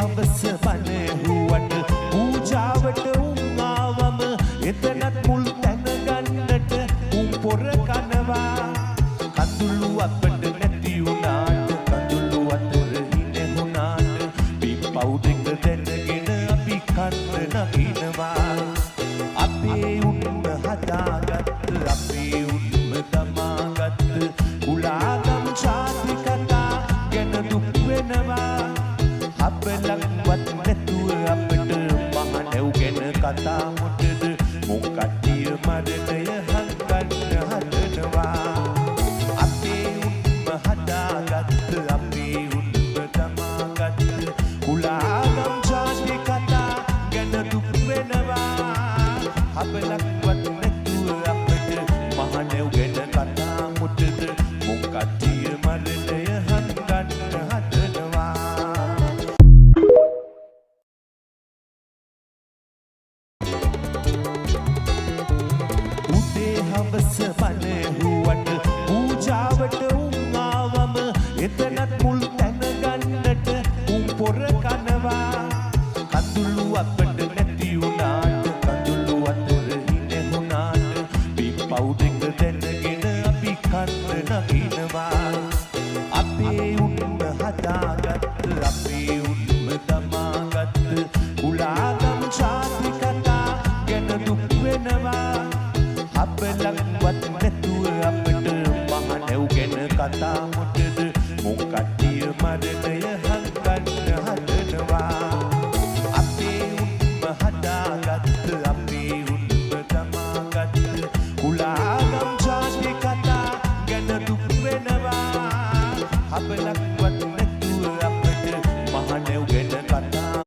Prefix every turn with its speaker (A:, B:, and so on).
A: හවස බණ හුවට පූජාවට උන් ආවම එතනත් මුල් තැන ගන්නට උන් පොර කනවා කඳුළු අපට නැති වුණාට කඳුළු අතර ඉන්නේ වුණාට පිප්පව් දෙක දැනගෙන අපි කන්න නගිනවා අපේ උන්ම හදාගත්ත අපේ උන්ම තමාගත්ත කුලාගම් ජාති කතා ගැන දුක් වෙනවා අපලක්වත් නැතුව අපට මහනැව් ගැන කතා මොකද මොකටිය මරණය හංගන්න හදනවා අපේ උන්ම හදාගත්ත අපේ උන්ම තමාගත්ත කුලාගම් ජාති කතා ගැන දුක් වෙනවා අපලක්වත් නැතුව අපට මහනැව් ගැන කතා මොකද මොකටිය මරණය හංගන්න හදනවා හවස බණ හුවට පූජාවට උන් ආවම එතනත් මුල් තැන ගන්නට උන් පොර කනවා කඳුළු අපට නැති වුණාට කඳුළු අතර ඉන්නේ වුණාට පිප්පව් දෙක දැනගෙන අපි කන්න නගිනවා අපේ උන්ම හදාගත්ත අපේ උන්ම තමාගත්ත කුලාගම් ජාති කතා ගැන දුක් වෙනවා අපලක්වත් නැතුව අපට මහනැව් ගැන කතා මොකද මොකටිය මරණය හංගන්න හදනවා අපේ උන්ම හදාගත්ත අපේ උන්ම තමාගත්ත කුලාගම් ජාති කතා ගැන දුක් වෙනවා අපලක්වත්